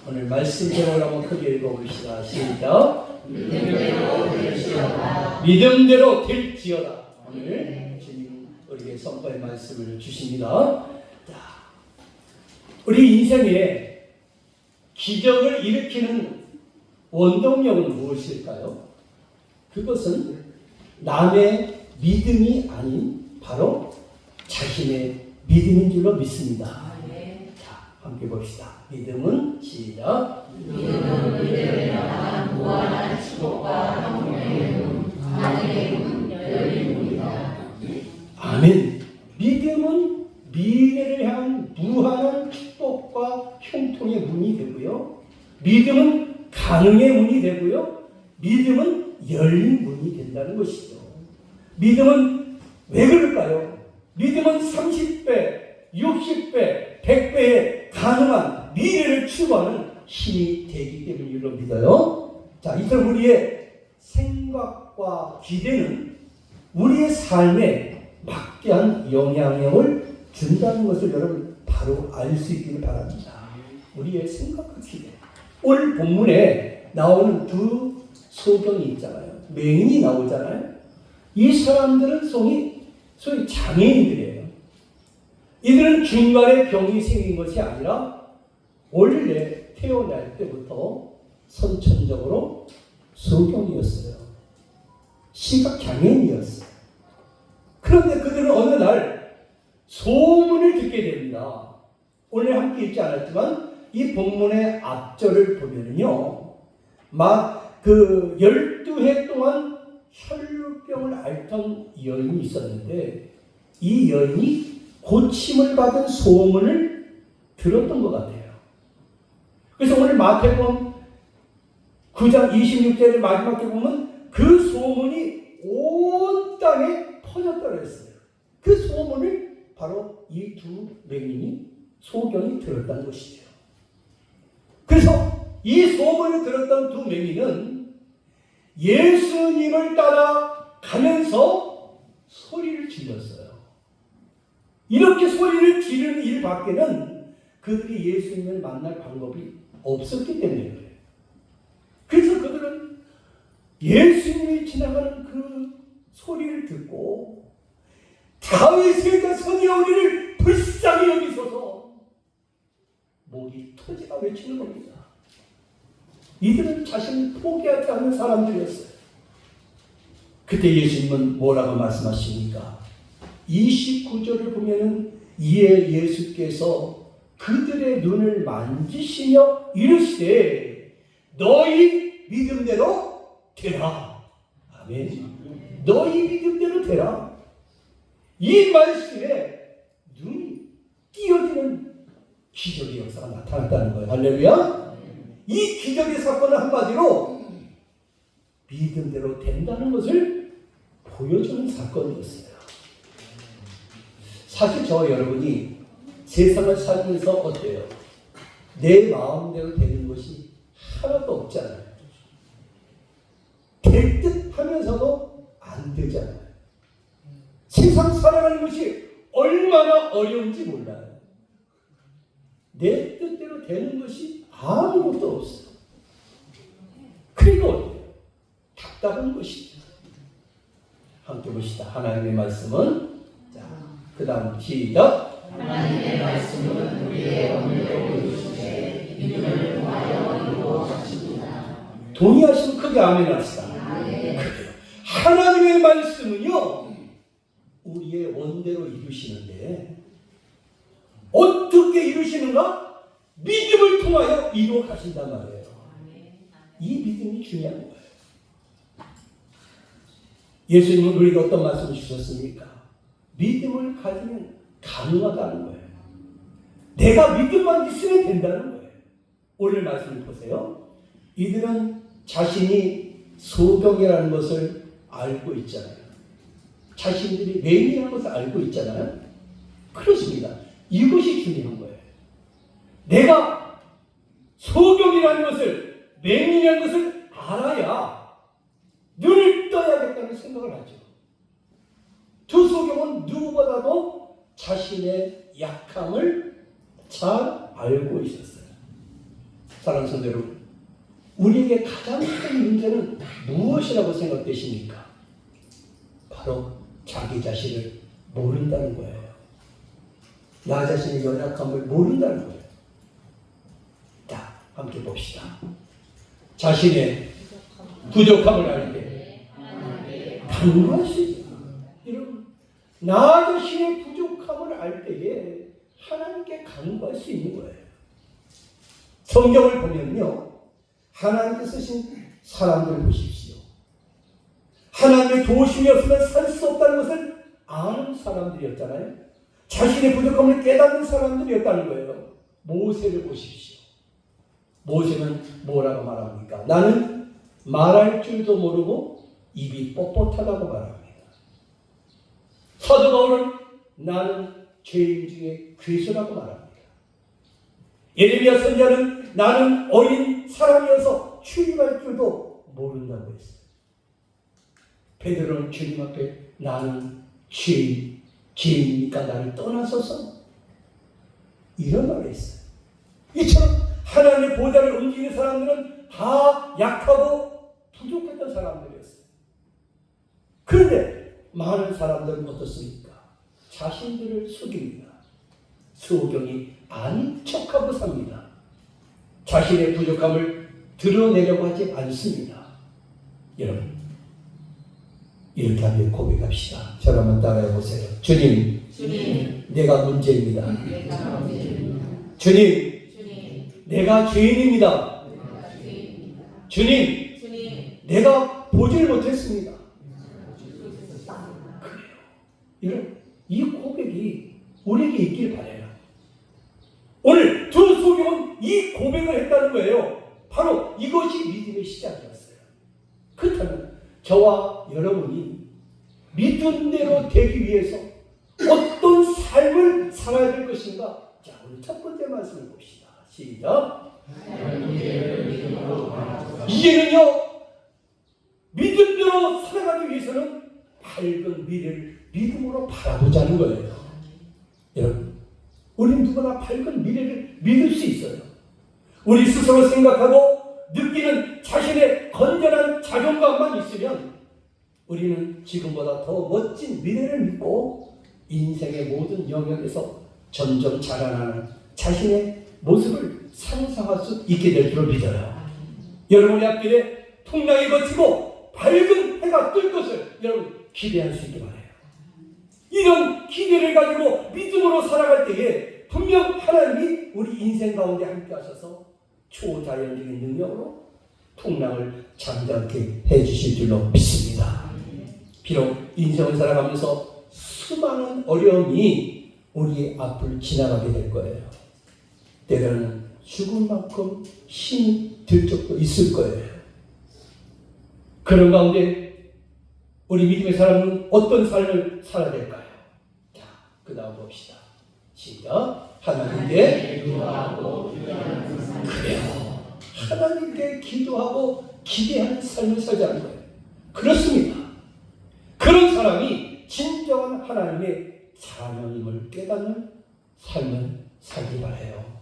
오늘 말씀 제목을 한번 크게 읽어봅시다. 시작. 믿음대로 될지어다. 믿음대로 될지어다. 오늘 주님 우리에게 선포의 말씀을 주십니다. 자, 우리 인생에 기적을 일으키는 원동력은 무엇일까요? 그것은 남의 믿음이 아닌 바로 자신의 믿음인 줄로 믿습니다. 자, 함께 봅시다. 믿음은 시작. 믿음은 믿음에 나간 무한한 축복과 성령의 문, 하늘의 문 열립니다. 아멘. 믿음은 미래를 향한 무한한 축복과 형통의 문이 되고요. 믿음은 가능의 문이 되고요. 믿음은 열린 문이 된다는 것이죠. 믿음은 왜 그럴까요? 믿음은 30배, 60배, 100배의 가능한 미래를 추구하는 힘이 되기 때문이라고 믿어요. 자, 이처럼 우리의 생각과 기대는 우리의 삶에 막대한 영향력을 준다는 것을 여러분 바로 알 수 있기를 바랍니다. 우리의 생각과 기대. 오늘 본문에 나오는 두 소경이 있잖아요. 맹인이 나오잖아요. 이 사람들은 소위 장애인들이에요. 이들은 중간에 병이 생긴 것이 아니라 원래 태어날 때부터 선천적으로 소경이었어요. 시각 장애인이었어요. 그런데 그들은 어느 날 소문을 듣게 됩니다. 오늘 함께 읽지 않았지만 이 본문의 앞절을 보면은요, 막 12해 동안 혈루병을 앓던 여인이 있었는데 이 여인이 고침을 받은 소문을 들었던 것 같아요. 그래서 오늘 마태복음 9장 26절의 마지막에 보면 그 소문이 온 땅에 퍼졌다고 했어요. 그 소문을 바로 이 두 맹인이 소경이 들었다는 것이죠. 그래서 이 소문을 들었던 두 맹인은 예수님을 따라가면서 소리를 질렀어요. 이렇게 소리를 지르는 일 밖에는 그들이 예수님을 만날 방법이 없었기 때문에 그래요. 그래서 그들은 예수님이 지나가는 그 소리를 듣고 다윗의 자손이 우리를 불쌍히 여기소서 목이 터지가 외치는 겁니다. 이들은 자신을 포기하지 않는 사람들이었어요. 그때 예수님은 뭐라고 말씀하십니까? 29절을 보면은 이에 예수께서 그들의 눈을 만지시며 이르시되 너희 믿음대로 되라. 아멘. 너희 믿음대로 되라. 이 말씀에 눈이 띄어지는 기적의 역사가 나타났다는 거예요. 할렐루야. 이 기적의 사건은 한마디로 믿음대로 된다는 것을 보여주는 사건이었어요. 사실 저와 여러분이 세상을 살면서 어때요? 내 마음대로 되는 것이 하나도 없잖아요. 될 듯 하면서도 안 되잖아요. 세상 살아가는 것이 얼마나 어려운지 몰라요. 내 뜻대로 되는 것이 아무것도 없어요. 그리고 어때요? 답답한 것이죠. 함께 보시다. 하나님의 말씀은, 자, 그 다음 시작. 하나님의 말씀은 우리의 오늘도 이루시되 믿음을 통하여 이루어지시리라. 동의하시면 크게 아멘 합시다. 하나님의 말씀은요, 우리의 원대로 이루시는데 어떻게 이루시는가? 믿음을 통하여 이루어 가신단 말이에요. 이 믿음이 중요한 거예요. 예수님은 우리에게 어떤 말씀을 주셨습니까? 믿음을 가지면 가능하다는 거예요. 내가 믿음만 있으면 된다는 거예요. 오늘 말씀을 보세요. 이들은 자신이 소경이라는 것을 알고 있잖아요. 자신들이 맹인이라는 것을 알고 있잖아요. 그렇습니다. 이것이 중요한 거예요. 내가 소경이라는 것을, 맹인이라는 것을 알아야 눈을 떠야겠다는 생각을 하죠. 두 소경은 누구보다도 자신의 약함을 잘 알고 있었어요. 사랑하는 성도 여러분, 우리에게 가장 큰 문제는 무엇이라고 생각되십니까? 바로 자기 자신을 모른다는 거예요. 나 자신의 연약함을 모른다는 거예요. 자, 함께 봅시다. 자신의 부족함을 알 때 간구할 수 있다. 여러분, 나 자신의 부족함을 알 때에 하나님께 간구할 수 있는 거예요. 성경을 보면요, 하나님께 쓰신 사람들 보십시오. 하나님의 도우심이 없으면 살 수 없다는 것을 아는 사람들이었잖아요. 자신의 부족함을 깨닫는 사람들이었다는 거예요. 모세를 보십시오. 모세는 뭐라고 말합니까? 나는 말할 줄도 모르고 입이 뻣뻣하다고 말합니다. 사도 바울은 나는 죄인 중에 괴수라고 말합니다. 예레미야 선지자는 나는 어린 사람이어서 출입할 줄도 모른다고 했어요. 베드로는 주님 앞에 나는 죄인이니까 나를 떠나소서, 이런 말을 했어요. 이처럼 하나님의 보좌를 움직이는 사람들은 다 약하고 부족했던 사람들이었어요. 그런데 많은 사람들은 어떻습니까? 자신들을 속입니다. 소경이 아닌 척하고 삽니다. 자신의 부족함을 드러내려고 하지 않습니다. 여러분, 이렇게 한번 고백합시다. 저를 한번 따라해 보세요. 주님, 내가 문제입니다. 주님, 내가 죄인입니다. 주님, 내가 보지를 못했습니다. 그래요. 여러분, 이 고백이 우리에게 있길 바라요. 오늘 두 소경은 이 고백을 했다는 거예요. 바로 이것이 믿음의 시작이었어요. 그렇다면 저와 여러분이 믿음대로 되기 위해서 어떤 삶을 살아야 될 것인가? 자, 오늘 첫 번째 말씀을 봅시다. 시작. 이제는요, 믿음대로 살아가기 위해서는 밝은 미래를 믿음으로 바라보자는 거예요. 여러분, 우린 누구나 밝은 미래를 믿을 수 있어요. 우리 스스로 생각하고 느끼는 자신의 건전한 자존감만 있으면 우리는 지금보다 더 멋진 미래를 믿고 인생의 모든 영역에서 점점 자라나는 자신의 모습을 상상할 수 있게 될 줄을 믿어요. 여러분의 앞길에 풍랑이 거치고 밝은 해가 뜰 것을 여러분 기대할 수 있게 바라요. 이런 기대를 가지고 믿음으로 살아갈 때에 분명 하나님이 우리 인생 가운데 함께 하셔서 초자연적인 능력으로 풍랑을 잠잠케 해주실 줄로 믿습니다. 비록 인생을 살아가면서 수많은 어려움이 우리의 앞을 지나가게 될 거예요. 때로는 죽을 만큼 힘이 들 적도 있을 거예요. 그런 가운데 우리 믿음의 사람은 어떤 삶을 살아야 될까요? 자, 그 다음 봅시다. 시작. 하나님께 기도하고 기대하는 삶. 그래요. 하나님께 기도하고 기대하는 삶을 살자는 거예요. 그렇습니다. 그런 사람이 진정한 하나님의 자녀임을 깨닫는 삶을 살기 바라요.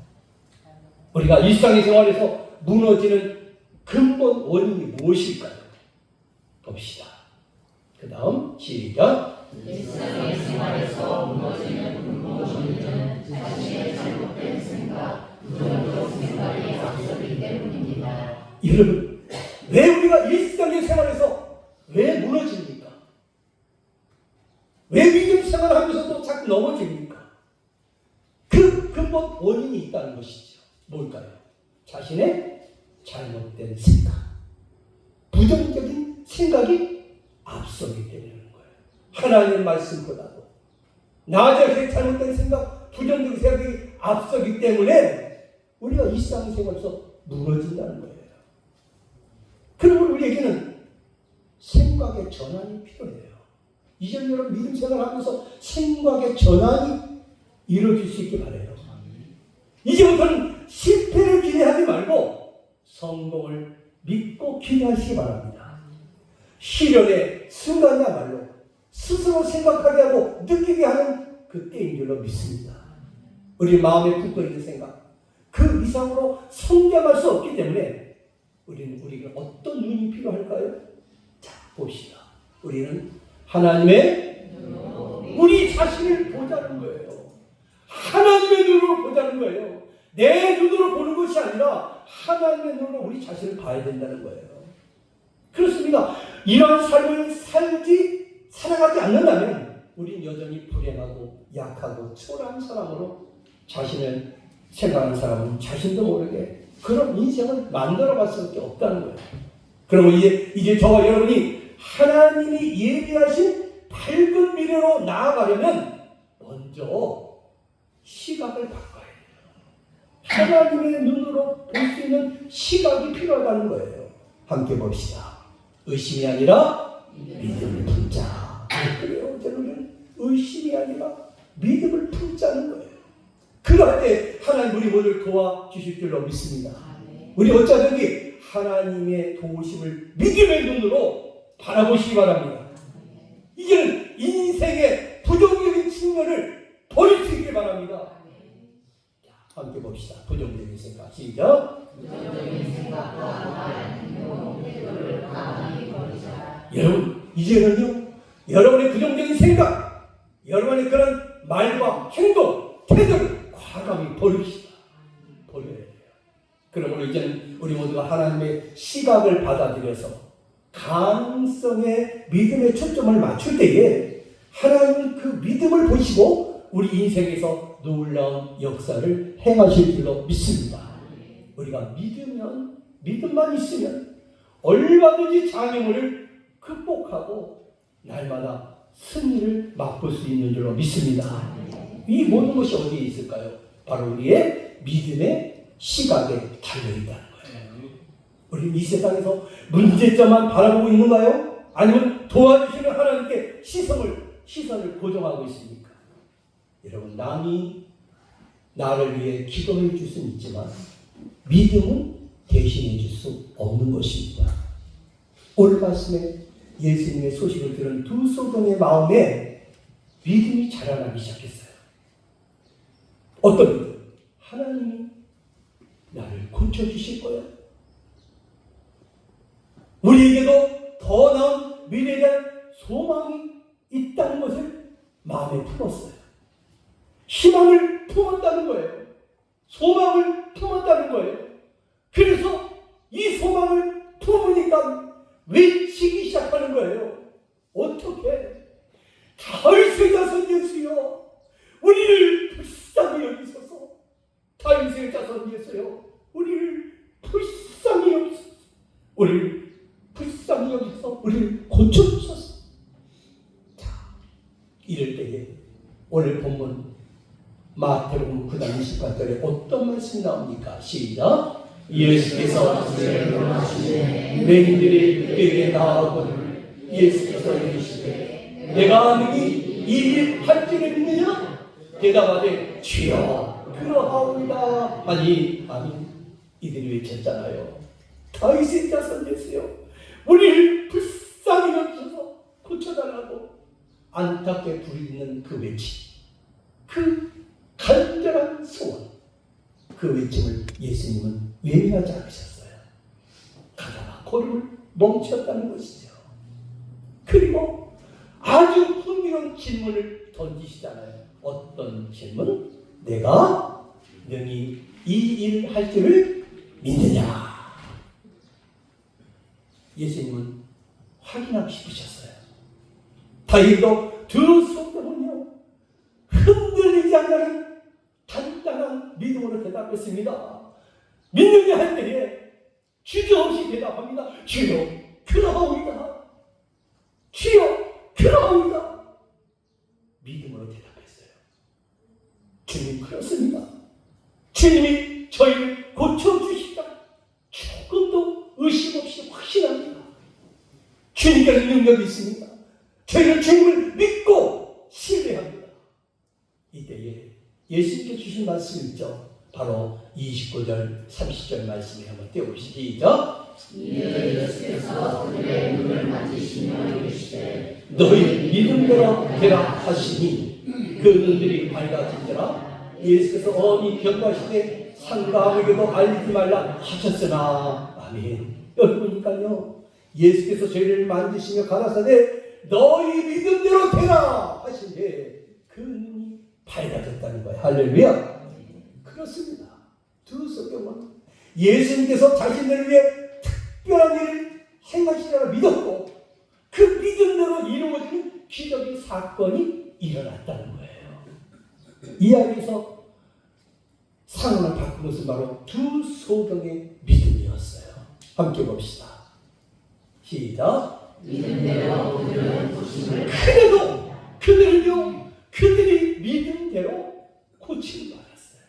우리가 일상의 생활에서 무너지는 근본 원인이 무엇일까요? 봅시다. 그 다음 시작. 일상의 생활에서 무너지는 근본 원인은 자신의 잘못된 생각, 부정적 생각이 앞서기 때문입니다. 여러분, 왜 우리가 일상의 생활에서 왜 무너집니까? 왜 믿음 생활하면서도 자꾸 넘어집니까? 그 근본 원인이 있다는 것이죠. 뭘까요? 자신의 잘못된 생각, 부정적인 생각이 앞서기 때문인 거예요. 하나님의 말씀보다도 나 자신의 잘못된 생각, 부정적인 생각이 앞서기 때문에 우리가 일상생활에서 무너진다는 거예요. 그러면 우리에게는 생각의 전환이 필요해요. 이전 여러분 믿음 생활하면서 생각의 전환이 이루어질 수 있게 바라요. 이제부터는 실패를 기대하지 말고 성공을 믿고 기대하시기 바랍니다. 시련의 순간이야말로 스스로 생각하게 하고 느끼게 하는 그때인 줄로 믿습니다. 우리 마음에 품고 있는 생각, 그 이상으로 성장할 수 없기 때문에 우리가 어떤 눈이 필요할까요? 자, 봅시다. 우리는 하나님의 우리 자신을 보자는 거예요. 하나님의 눈으로 보자는 거예요. 내 눈으로 보는 것이 아니라 하나님의 눈으로 우리 자신을 봐야 된다는 거예요. 그렇습니다. 이러한 삶을 살아가지 않는다면 우린 여전히 불행하고 약하고 초라한 사람으로 자신을 생각하는 사람은 자신도 모르게 그런 인생을 만들어갈 수밖에 없다는 거예요. 그러면 이제 저와 여러분이 하나님이 예비하신 밝은 미래로 나아가려면 먼저 시각을 바꿔야 돼요. 하나님의 눈으로 볼 수 있는 시각이 필요하다는 거예요. 함께 봅시다. 의심이 아니라 믿음을 품자. 그래요. 저는 의심이 아니라 믿음을 품자는 거예요. 그럴 때 하나님 우리 모두를 도와주실 줄로 믿습니다. 우리 어쩌든지 하나님의 도우심을 믿음의 눈으로 바라보시기 바랍니다. 이제는 인생의 부정적인 측면을 버릴 수 있길 바랍니다. 자, 함께 봅시다. 부정적인 생각 시작. 부정적인 생각과 행동, 태도를 가만히 버리자. 여러분 이제는요 여러분의 부정적인 생각, 여러분의 그런 말과 행동, 태도를 과감히 버립시다. 버려야 돼요. 그러므로 이제는 우리 모두가 하나님의 시각을 받아들여서 가능성의 믿음에 초점을 맞출 때에 하나님은 그 믿음을 보시고 우리 인생에서 놀라운 역사를 행하실 줄로 믿습니다. 우리가 믿음만 있으면 얼마든지 장애물을 극복하고 날마다 승리를 맛볼 수 있는 줄로 믿습니다. 이 모든 것이 어디에 있을까요? 바로 우리의 믿음의 시각에 달려있다는 거예요. 우리 이 세상에서 문제점만 바라보고 있는가요? 아니면 도와주시는 하나님께 시선을 고정하고 있습니까? 여러분, 남이 나를 위해 기도해 줄 수는 있지만 믿음은 대신해 줄 수 없는 것입니다. 오늘 말씀에 예수님의 소식을 들은 두 소동의 마음에 믿음이 자라나기 시작했어요. 어떤 믿음? 하나님이 나를 고쳐주실 거야. 우리에게도 더 나은 미래에 대한 소망이 있다는 것을 마음에 품었어요. 희망을 품었다는 거예요. 소망을 품었다는 거예요. 그래서 이 소망을 품으니까 외치기 시작하는 거예요. 어떻게? 다윗의 자손 예수여, 우리를 불쌍히 여기소서. 다윗의 자손 예수여, 우리를 불쌍히 여기소서. 우리를 불쌍히 여기서 우리를 고쳐주소서. 자, 이럴 때에 오늘 본문 마태복음 9장 28절에 어떤 말씀이 나옵니까? 시작. 예수께서 맹인들이 그에게 나아오거늘 예수께서 이르시되 내가 능히 이 일 할 줄을 믿느냐? 대답하되 주여 그러하오이다 하니 아멘. 이들이 외쳤잖아요. 다윗의 자손 예수여, 우리를 불쌍히 여기셔서 고쳐달라고 안타깝게 부르짖는 그 외침, 그 간절한 소원, 그 외침을 예수님은 외면하지 않으셨어요. 가다가 걸음을 멈췄다는 것이죠. 그리고 아주 흥미로운 질문을 던지시잖아요. 어떤 질문? 내가 능히 이 일을 할 줄을 믿느냐? 예수님은 확인하고 싶으셨어요. 다행히도 두 성도는요, 흔들리지 않는 단단한 믿음으로 대답했습니다. 믿느냐 할 때에 주저없이 대답합니다. 주여 그러하오이다. 주여 그러하오이다. 믿음으로 대답했어요. 주님 그렇습니다. 주님이 저희를 고쳐주시다. 조금도 의심 없이 확신합니다. 주님께서 능력이 있습니다. 저희는 주님을 믿고 신뢰합니다. 이때에 예수님께 주신 말씀이 있죠. 바로 29절 30절 말씀에 한번 띄워보시죠. 예수께서 그들의 눈을 만지시며 이르시되 너희 믿음대로 되라 하시니 그 눈들이 밝아진지라. 예수께서 엄히 경고하시되 상가 아무에게도 알리지 말라 하셨으나. 아멘. 여기 보니까요, 예수께서 죄를 만지시며 가라사대 너희 믿음대로 되라 하신데 그 눈이 밝아졌다는 거예요. 할렐루야. 그렇습니다. 두 성경은 예수님께서 자신을 위해 특별한 일을 행하시리라 믿었고 그 믿음대로 이루어지는 기적의 사건이 일어났다는 거예요. 이 안에서 상황을 바꾼 것은 바로 두 소경의 믿음이었어요. 함께 봅시다. 시작. 믿음대로 그들은 고침을 그래도 그들이 믿음대로 고침을 받았어요.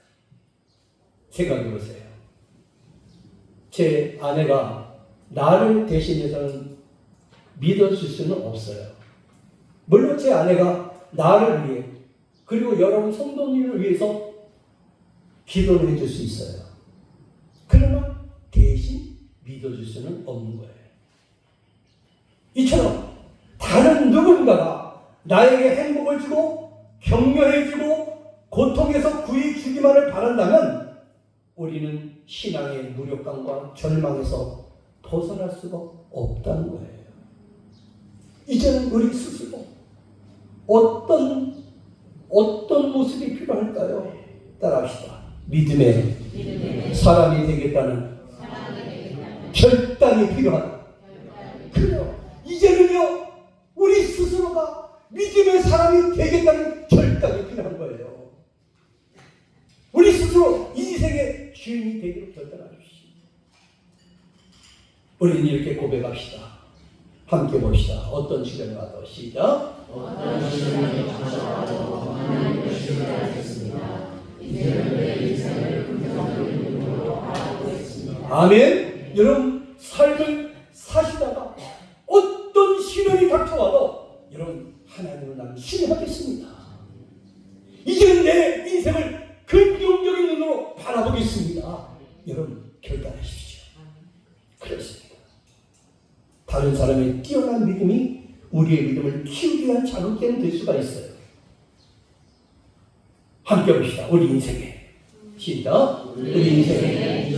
생각해보세요. 제 아내가 나를 대신해서는 믿어줄 수는 없어요. 물론 제 아내가 나를 위해 그리고 여러분 성도님을 위해서 기도를 해줄 수 있어요. 그러나 대신 믿어줄 수는 없는 거예요. 이처럼 다른 누군가가 나에게 행복을 주고 격려해주고 고통에서 구해주기만을 바란다면 우리는 신앙의 무력감과 절망에서 벗어날 수가 없다는 거예요. 이제는 우리 스스로 어떤 모습이 필요할까요? 따라합시다. 믿음의 사람이 되겠다는 결단이 필요하다. 그래요. 이제는요, 우리 스스로가 믿음의 사람이 되겠다는 결단이 필요한 거예요. 우리 스스로 인생의 주인이 되기로 결단하십시오. 우리는 이렇게 고백합시다. 함께 봅시다. 어떤 시련이 와도 시작. 어떤 시련이 찾아와도 하나님의 신뢰하겠습니다. 이제는 내 인생을 긍정적인 눈으로 바라보고 있습니다. 아멘. 여러분 삶을 사시다가 어떤 시련이 닥쳐와도 여러분 하나님을 나는 신뢰하겠습니다. 이제는 내 인생을 긍정적인 눈으로 바라보겠습니다. 여러분 결단하십시오. 그렇습니다. 다른 사람의 뛰어난 믿음이 우리의 믿음을 키우기 위한 자극제는 될 수가 있어요. 함께 봅시다. 우리 인생에 시작. 우리 인생에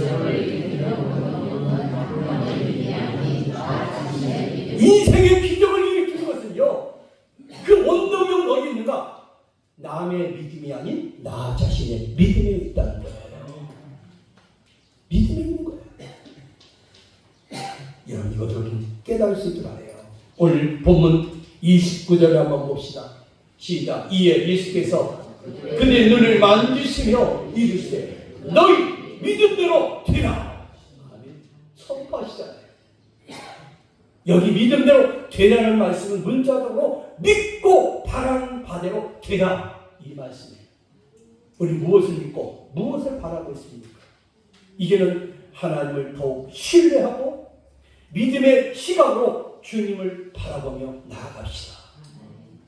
인생의 기적을 일으키는 것은요, 그 원동력은 어디 있는가? 남의 믿음이 아닌 나 자신의 믿음에 있다는 거예요. 믿음에 있는 거예요. 여러분 이것을 우리는 깨달을 수 있길 바라요. 오늘 본문 29절을 한번 봅시다. 시작. 이에 예수께서 그의 눈을 만지시며 이르시되 너희 믿음대로 되라. 아멘. 선포하시잖아요. 여기 믿음대로 되라는 말씀은 문자적으로 믿고 바라는 바대로 되라 이 말씀이에요. 우리 무엇을 믿고 무엇을 바라고 있습니까? 이제는 하나님을 더욱 신뢰하고 믿음의 시각으로 주님을 바라보며 나아갑시다.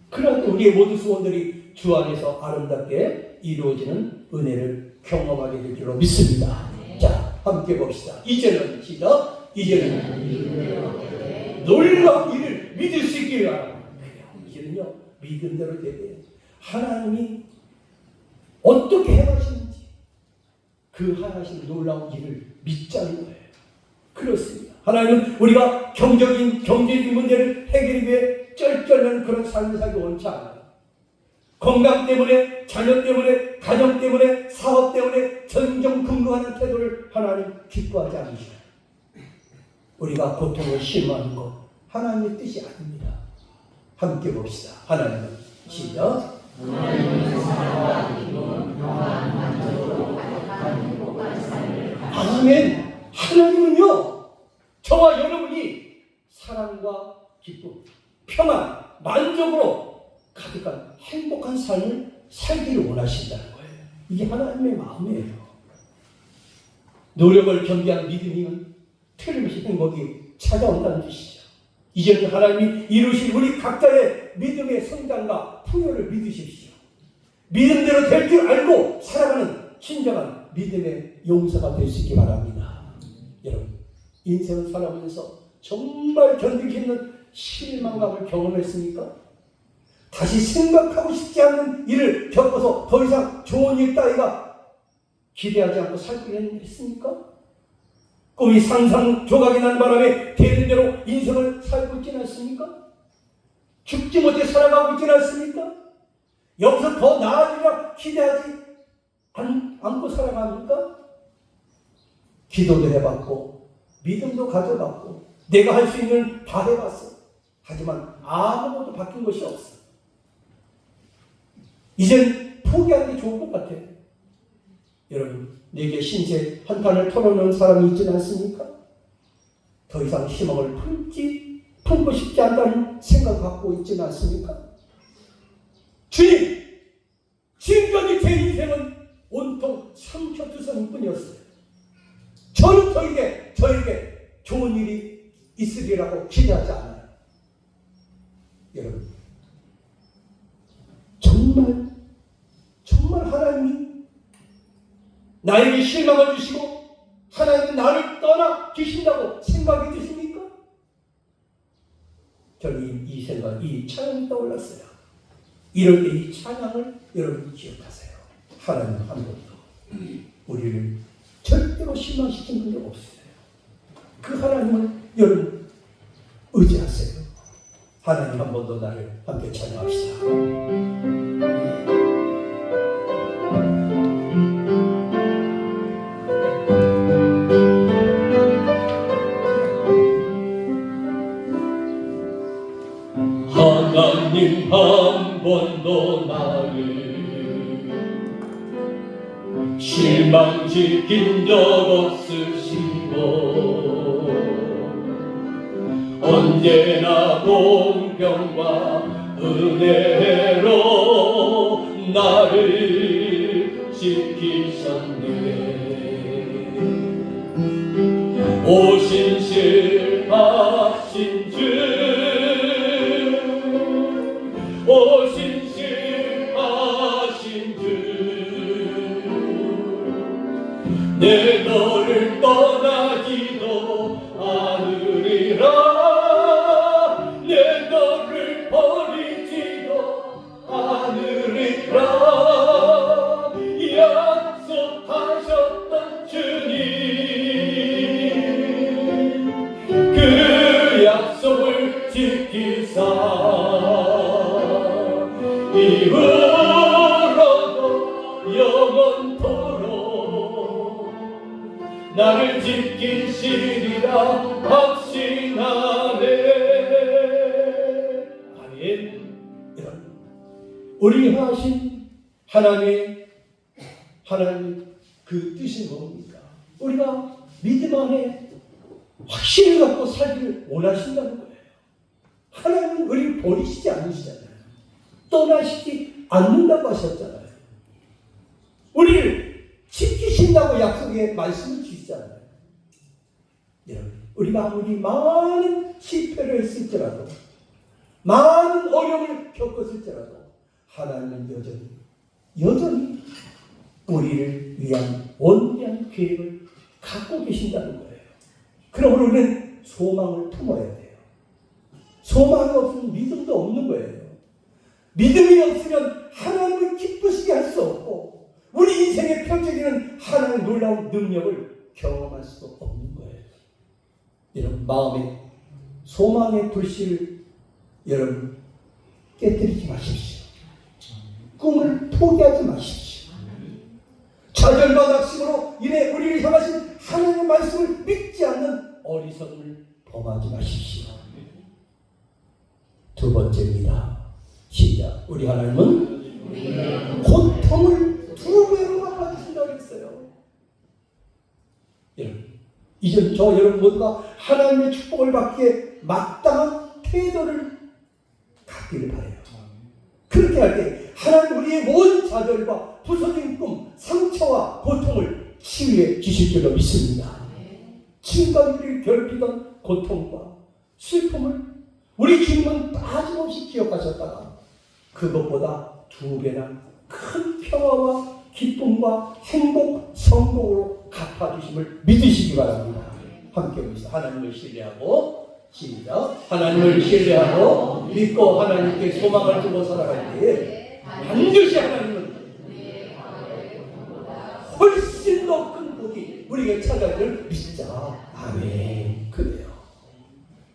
그럴 때 우리의 모든 소원들이 주 안에서 아름답게 이루어지는 은혜를 경험하게 될 줄로 믿습니다. 자, 함께 봅시다. 이제는 시작. 이제는 놀라운 일을 믿을 수 있게 하라. 이제는요, 믿음대로 되게 하나님이 어떻게 행하시는지 그 하나님 놀라운 일을 믿자는 거예요. 그렇습니다. 하나님은 우리가 경제적인 문제를 해결하기 위해 쩔쩔한 그런 삶을 살기 원치 않아요. 건강 때문에, 자녀 때문에, 가정 때문에, 사업 때문에 전전긍긍하는 태도를 하나님 기뻐하지 않으셔요. 우리가 고통을 심어하는 것 하나님의 뜻이 아닙니다. 함께 봅시다. 하나님은 시작. 하나님은 사랑과 기쁨, 평안, 만족으로 가득한 행복한 삶을 아멘. 하나님은요, 저와 여러분이 사랑과 기쁨, 평안, 만족으로 가득한 행복한 삶을 살기를 원하신다는 거예요. 이게 하나님의 마음이에요. 노력을 겸비한 믿음이면 틀림없이 행복이 찾아온다는 뜻이죠. 이제는 하나님이 이루신 우리 각자의 믿음의 성장과 풍요를 믿으십시오. 믿음대로 될 줄 알고 살아가는 진정한 믿음의 용사가 될 수 있기 바랍니다. 여러분, 인생을 살아오면서 정말 견디기 힘든 실망감을 경험했습니까? 다시 생각하고 싶지 않는 일을 겪어서 더 이상 좋은 일 따위가 기대하지 않고 살고 있습니까? 꿈이 상상 조각이 난 바람에 되는 대로 인생을 살고 있지는 않습니까? 죽지 못해 살아가고 있지는 않습니까? 여기서 더 나아지라 기대하지 않고 살아갑니까? 기도도 해봤고 믿음도 가져봤고 내가 할 수 있는 다 해봤어. 하지만 아무것도 바뀐 것이 없어. 이젠 포기하는 게 좋을 것 같아요. 여러분, 내게 신세 한탄을 털어놓은 사람이 있지는 않습니까? 더 이상 희망을 품고 싶지 않다는 생각 갖고 있지는 않습니까? 주님, 지금까지 제 인생은 온통 상처투성일 뿐이었어요. 저는 저에게 좋은 일이 있으리라고 기대하지 않아요. 여러분, 정말 하나님이 나에게 실망을 주시고 하나님이 나를 떠나 계신다고 생각이 드십니까? 저는 이 생각, 이 찬양이 떠올랐어요. 이럴 때 이 찬양을 여러분 기억하세요. 하나님 한 번도 우리를 절대로 실망시킨 적이 없어요. 그 하나님을 여러분 의지하세요. 하나님 한 번도 나를 함께 찬양합시다. 하나님 한 번도 나를 실망시킨 적 없으시고 언제나 공평과 은혜로 나를 지키셨네. 오신실하신 주 오신실하신 주 내 너를 떠나지도 않으리라 내 너를 버리지도 않으리라 약속하셨던 주님 그 약속을 지키사 이후로도 영원토록 나를 지키시리라 확신하네. 아멘. 우리 향하신 하나님 그 뜻이 뭡니까? 우리가 믿음 안에 확신을 갖고 살기를 원하신다는 거예요. 하나님은 우리를 버리시지 않으시잖아요. 떠나시지 않는다고 하셨잖아요. 우리를 지키신다고 약속의 말씀을 주시잖아요. 여러분, 우리가 아무리 많은 실패를 했을지라도 많은 어려움을 겪었을지라도 하나님은 여전히 우리를 위한 원대한 계획을 갖고 계신다는 거예요. 그러므로 우리는 소망을 품어야 돼요. 소망이 없으면 믿음도 없는 거예요. 믿음이 없으면 하나님을 기쁘시게 할 수 없고 우리 인생에 펼쳐지는 하나님의 놀라운 능력을 경험할 수 없는 거예요. 여러분, 마음에 소망의 불씨를 여러분 깨뜨리지 마십시오. 꿈을 포기하지 마십시오. 좌절과 낙심으로 인해 우리를 향하신 하나님의 말씀을 믿지 않는 어리석음을 범하지 마십시오. 두 번째입니다. 시작. 우리 하나님은 고통을 2배로 갚아주신다고 했어요. 여러분, 이제 저 여러분 모두가 하나님의 축복을 받기에 마땅한 태도를 갖기를 바라요. 그렇게 할 때 하나님 우리의 모든 좌절과 부서진 꿈, 상처와 고통을 치유해 주실 줄로 믿습니다. 지금까지 우리를 괴롭히던 고통과 슬픔을 우리 주님은 빠짐없이 기억하셨다가 그것보다 2배나 큰 평화와 기쁨과 행복, 성공으로 갚아주심을 믿으시기 바랍니다. 함께 보시죠. 하나님을 신뢰하고 시작. 하나님을 신뢰하고 믿고 하나님께 소망을 두고 살아갈 때에 반드시 하나님은 훨씬 우리에게 찾아올 줄 믿자. 아멘. 그래요.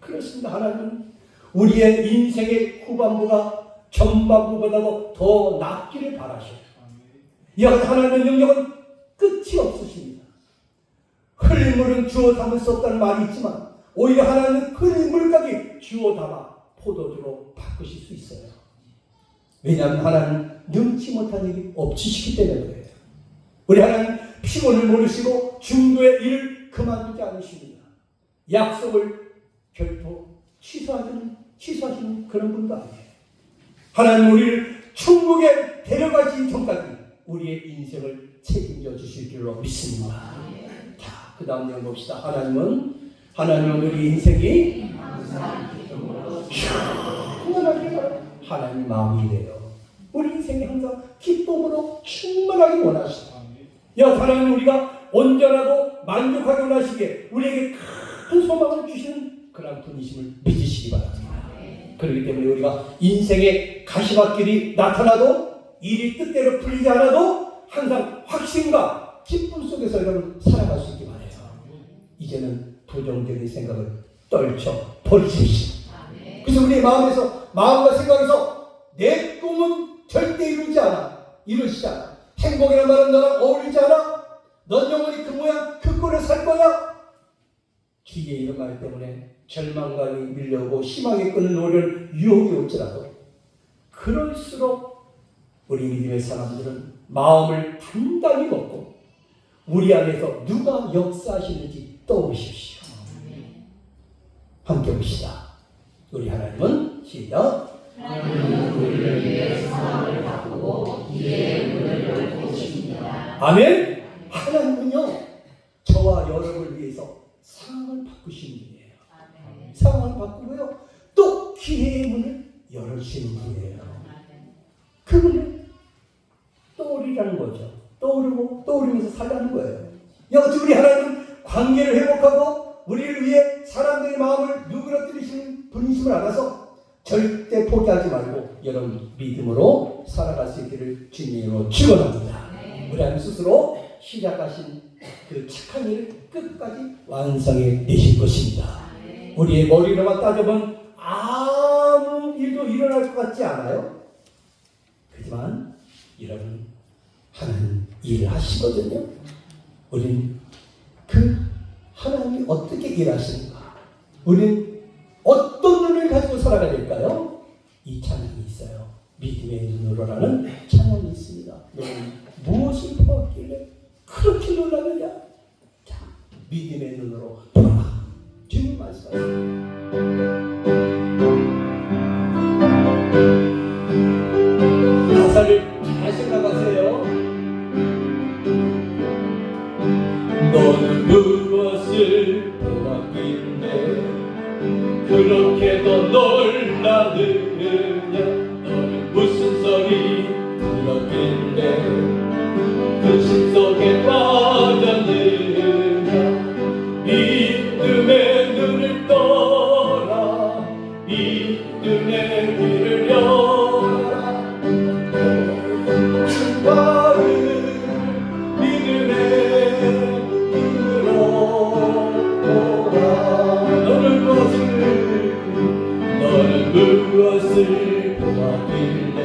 그렇습니다. 하나님은 우리의 인생의 후반부가 전반부보다도 더 낫기를 바라셔요. 여기서 하나님의 능력은 끝이 없으십니다. 흘린 물은 주워 담을 수 없다는 말이 있지만 오히려 하나님은 흘린 물까지 주워 담아 포도주로 바꾸실 수 있어요. 왜냐하면 하나님은 능치 못한 일이 없으시기 때문에 그래요. 우리 하나님 피곤을 모르시고 중도의 일을 그만두지 않으십니다. 약속을 결코 취소하시는 그런 분도 아니에요. 하나님 우리를 천국에 데려가시기 전까지 우리의 인생을 책임져 주실 줄로 믿습니다. 자, 그 다음 내용 봅시다. 하나님은 우리 인생이 충만하게 하나님 마음이래요. 우리 인생이 항상 기쁨으로 충만하게 원하시다. 하나님 우리가 온전하고 만족하게 원하시기에 우리에게 큰 소망을 주시는 그런 분이심을 믿으시기 바랍니다. 그렇기 때문에 우리가 인생의 가시밭길이 나타나도 일이 뜻대로 풀리지 않아도 항상 확신과 기쁨 속에서 여러분 살아갈 수 있기 바라요. 이제는 부정적인 생각을 떨쳐 버리십시오. 그래서 우리 마음과 생각에서 내 꿈은 절대 이루시지 않아. 행복이라는 말은 너랑 어울리지 않아. 넌 영원히 그 모양 그 꼴에 살 거야. 주위의 이런 말 때문에 절망감이 밀려오고 희망이 끊어오려는 유혹이 올지라도 그럴수록 우리 믿음의 사람들은 마음을 단단히 먹고 우리 안에서 누가 역사하시는지 떠오르십시오. 함께 봅시다. 우리 하나님은 시작. 하나님은 우리를 위해 상황을 바꾸고 기회의 문을 열고 계십니다. 아멘. 하나님은요 저와 여러분을 위해서 상황을 바꾸시는 분이에요. 상황을 바꾸고요 또 기회의 문을 열어주시는 분이에요. 그분을 떠오르라는 거죠. 떠오르면서 살라는 거예요. 여기 우리 하나님은 관계를 회복하고 우리를 위해 사람들의 마음을 누그러뜨리시는 분이심을 알아서 절대 포기하지 말고 여러분 믿음으로 살아갈 수 있기를 주님으로 축원합니다. 우리 하나님 스스로 시작하신 그 착한 일을 끝까지 완성해 내실 것입니다. 우리의 머리로만 따져보면 아무 일도 일어날 것 같지 않아요? 하지만 여러분 하나님 일을 하시거든요. 우리는 그 하나님이 어떻게 일하시는가, 우리는 어떤 눈을 가지고 살아가야 될까요? 이 찬양이 있어요. 믿음의 눈으로라는 찬양이 있습니다. 너는 무엇을 보았길래 그렇게 놀라느냐? 자, 믿음의 눈으로 보라. 주님 말씀하십니다. 가사를 잘 생각하세요. 너는 무엇을 보았길래 그렇게도 놀라느냐? 너는 무슨 소리 들었길래 근심 속에 빠졌느냐? 믿음의 눈을 떠라. 믿음의 귀를 열어라. 바른 믿음의 눈으로 보라. 너는 무엇을 보았길래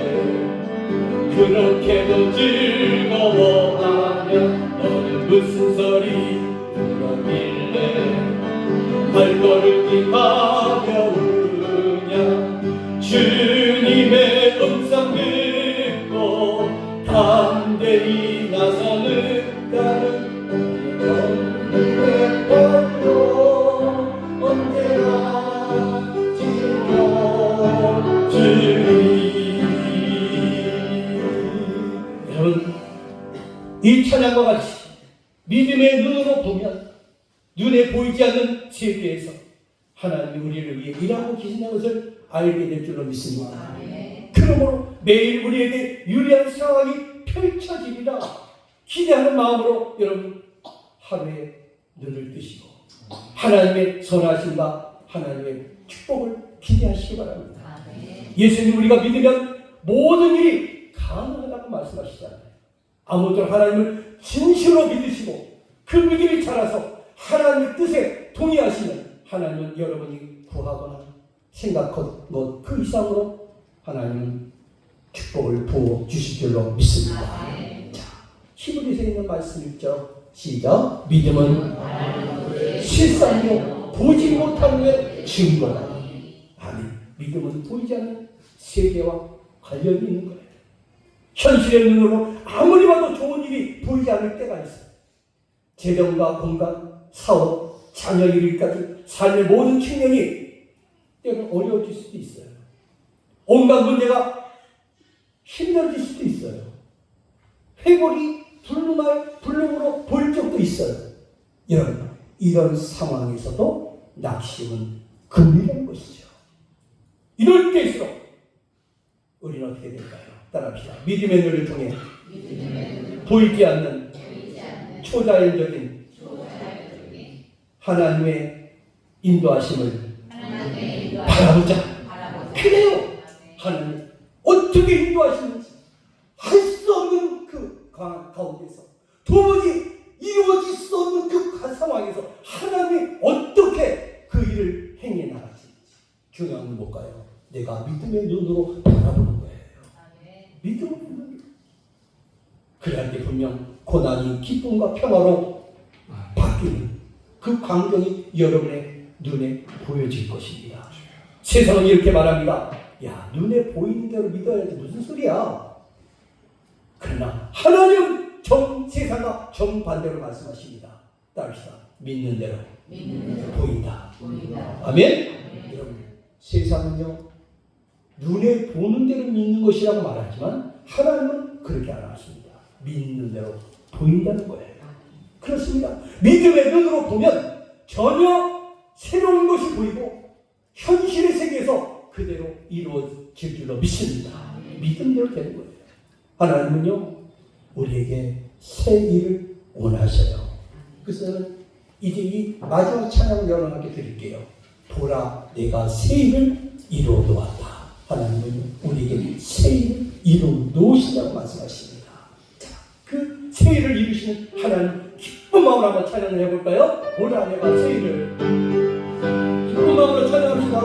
그렇게도 즐거워하냐? 너는 무슨 소리 들었길래 발걸음이 가벼우냐? 주님의 음성 듣고 담대히 나서는 나는 언제나 지켜주리. 여러분 이 찬양과 같이 믿음의 눈으로 보면 눈에 보이지 않는 세계에서 하나님이 우리를 위해 일하고 계신다는 것을 알게 될 줄로 믿습니다. 그러므로 매일 우리에게 유리한 상황이 펼쳐지리라 기대하는 마음으로 여러분 하루에 눈을 뜨시고 하나님의 선하심과 하나님의 축복을 기대하시기 바랍니다. 예수님 우리가 믿으면 모든 일이 가능하다고 말씀하시잖아요. 아무쪼록 하나님을 진실로 믿으시고 그 믿음이 자라서 하나님의 뜻에 동의하시면 하나님은 여러분이 구하거나 생각한 것 그 이상으로 하나님은 축복을 부어 주실 줄로 믿습니다. 자, 히브리서에 있는 말씀 읽죠. 시작. 믿음은 실상이요 보지 못한 후의 증거다. 아멘. 믿음은 보이지 않는 세계와 관련이 있는 거예요. 현실의 눈으로 아무리 봐도 좋은 일이 보이지 않을 때가 있어요. 재정과 건강, 사업, 자녀 일까지 삶의 모든 측면이 때로는 어려워질 수도 있어요. 온갖 문제가 힘들어질 수도 있어요. 회복이 불능으로 보일 적도 있어요. 여러분, 이런 상황에서도 낙심은 금이라는 것이죠. 이럴 때일수록 우리는 어떻게 될까요? 따라합시다. 믿음의 눈을 통해 보이지 않는 초자연적인 하나님의 인도하심을 바라보자. 그래요. 하나님 어떻게 인도하시는지 할 수 없는 그 가운데서 도무지 이루어질 수 없는 그 상황에서 하나님이 어떻게 그 일을 행해 나가시는지 중요한 건 뭘까요? 내가 믿음의 눈으로 바라보는 거예요. 믿음의 눈으로. 그래야 때 분명 고난이 기쁨과 평화로 바뀌는 그 광경이 여러분의 눈에 보여질 것입니다. 세상은 이렇게 말합니다. 야, 눈에 보이는 대로 믿어야지 무슨 소리야. 그러나 하나님 세상과 정반대로 말씀하십니다. 따릅시다. 믿는 대로 보인다. 아멘? 여러분, 세상은요 눈에 보는 대로 믿는 것이라고 말하지만 하나님은 그렇게 안 하십니다. 믿는 대로 보인다는 거예요. 그렇습니다. 믿음의 눈으로 보면 전혀 새로운 것이 보이고 현실의 세계에서 그대로 이루어질 줄로 믿습니다. 믿음대로 되는 거예요. 하나님은요 우리에게 새 일을 원하셔요. 그래서 저는 이제 이 마지막 찬양을 여러분께 드릴게요. 보라, 내가 새 일을 이루어 놓았다. 하나님은 우리에게 새 일을 이루어 놓으신다고 말씀하십니다. 자, 그 새 일을 이루시는 하나님 기쁜 마음으로 한번 찬양을 해볼까요? 보라, 내가 새 일을. 기쁜 마음으로 찬양합시다.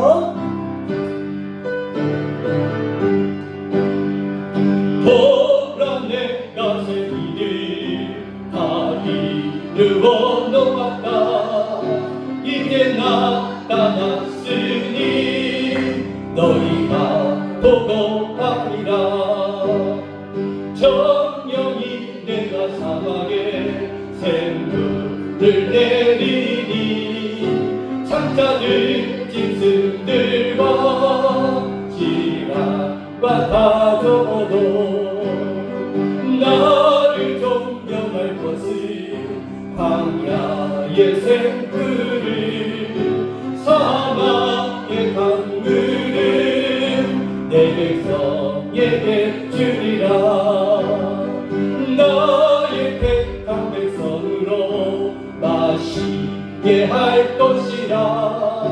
보라, 내가 새 일을 다 이루어 놓았다. 이제 나타났으니 너희가 보고하리라. 정령이 내가 사막에 샘물을 내리니 창자들 짐승들과 지랑과 가져도 나를 존경할 것은 광야의 샘물을 사막의 강물을 내 백성에게 주리라. 나의 택한 백성으로 마시게 할 것이라.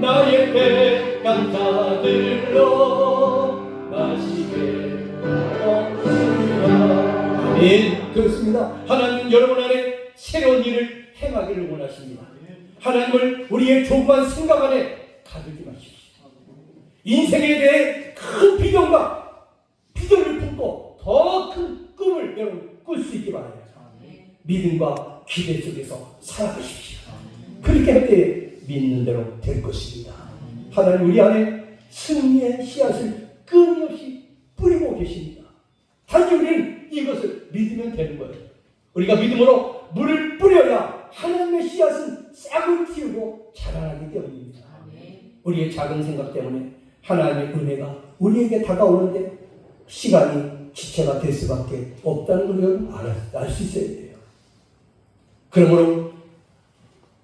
나의 택한 자들로 마시게 할 것이라. 아멘. 그렇습니다. 하나님은 여러분 안에 새로운 일을 행하기를 원하십니다. 하나님을 우리의 조그만 생각 안에 가두지 마십시오. 인생에 대해 큰 비전을 품고 더 큰 꿈을 여러분 꿀 수 있게 바랍니다. 믿음과 기대 속에서 살아가십시오. 그렇게 할 때 믿는 대로 될 것입니다. 하나님 우리 안에 승리의 씨앗을 끊임없이 뿌리고 계십니다. 단지 우리는 이것을 믿으면 되는 거예요. 우리가 믿음으로 물을 뿌려야 하나님의 씨앗은 싹을 틔우고 자라나기 때문입니다. 우리의 작은 생각 때문에 하나님의 은혜가 우리에게 다가오는데 시간이 지체가 될 수밖에 없다는 걸 알 수 있어야 돼요. 그러므로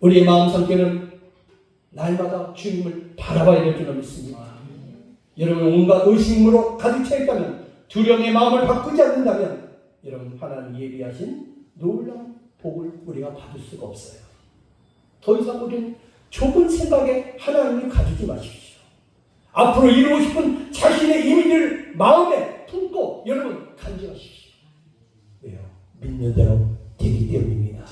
우리의 마음 상태는 날마다 주님을 바라봐야 될 줄로 믿습니다. 여러분 온갖 의심으로 가득 차 있다면, 두려움의 마음을 바꾸지 않는다면 여러분 하나님 예비하신 놀라운 복을 우리가 받을 수가 없어요. 더 이상 우리는 좁은 생각에 하나님을 가두지 마십시오. 앞으로 이루고 싶은 자신의 이미지를 마음에 품고 여러분 간직하십시오. 왜요? 믿는 대로 되기 때문입니다.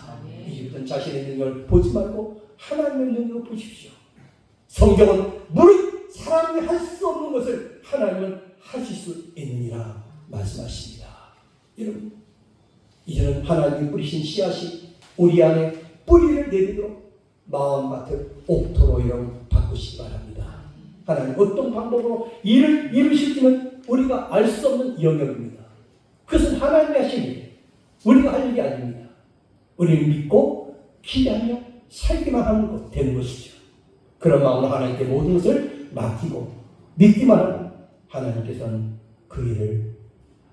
이 여러분 자신의 능력을 보지 말고 하나님의 능력을 보십시오. 성경은 무릇 사람이 할 수 없는 것을 하나님은 하실 수 있느니라 말씀하십니다. 여러분, 이제는 하나님이 뿌리신 씨앗이 우리 안에 뿌리를 내리도록 마음밭을 옥토로 여러분 바꾸시기 바랍니다. 하나님 어떤 방법으로 일을 이루실지는 우리가 알 수 없는 영역입니다. 그것은 하나님이 하신 일, 우리가 할 일이 아닙니다. 우리는 믿고 기대하며 살기만 하는 것 되는 것이죠. 그런 마음으로 하나님께 모든 것을 맡기고 믿기만 하면 하나님께서는 그 일을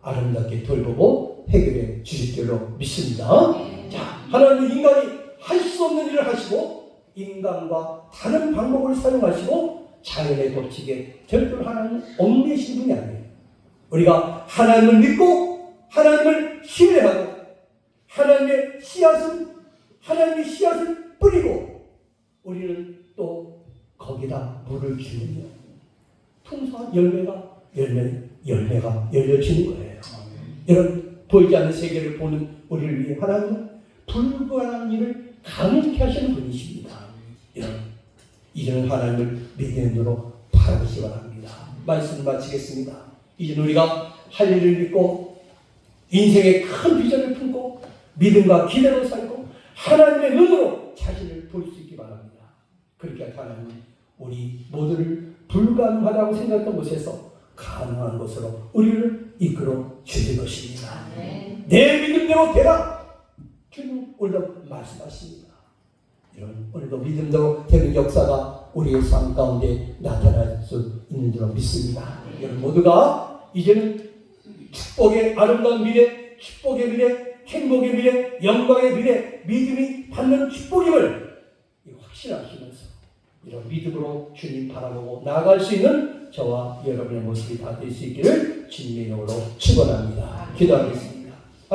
아름답게 돌보고 해결해 주실 줄로 믿습니다. 자, 하나님은 인간이 할 수 없는 일을 하시고 인간과 다른 방법을 사용하시고 자연의 법칙에 절대로 하나님은 얽매이신 분이 아니에요. 우리가 하나님을 믿고 하나님을 신뢰하고 하나님의 씨앗을 뿌리고 우리는 또 거기다 물을 주면요 풍성한 열매가 열려지는 거예요. 여러분, 보이지 않는 세계를 보는 우리를 위해 하나님은 불가능한 일을 가능케 하시는 분이십니다. 여러분, 이제는 하나님을 믿는 눈으로 바라보시기 바랍니다. 말씀을 마치겠습니다. 이제는 우리가 할 일을 믿고 인생의 큰 비전을 품고 믿음과 기대로 살고 하나님의 눈으로 자신을 볼 수 있기 바랍니다. 그렇게 하나님은 우리 모두를 불가능하다고 생각했던 곳에서 가능한 것으로 우리를 이끌어 주실 것입니다. 내 믿음대로 되라. 주님 오늘도 말씀하십니다. 여러분, 오늘도 믿음대로 되는 역사가 우리의 삶 가운데 나타날 수 있는 줄 믿습니다. 여러분 모두가 이제는 축복의 아름다운 미래, 축복의 미래, 행복의 미래, 영광의 미래, 믿음이 받는 축복임을 확신하시면서 이런 믿음으로 주님 바라보고 나아갈 수 있는 저와 여러분의 모습이 다 될 수 있기를 주님의 이름으로 축원합니다. 기도하겠습니다.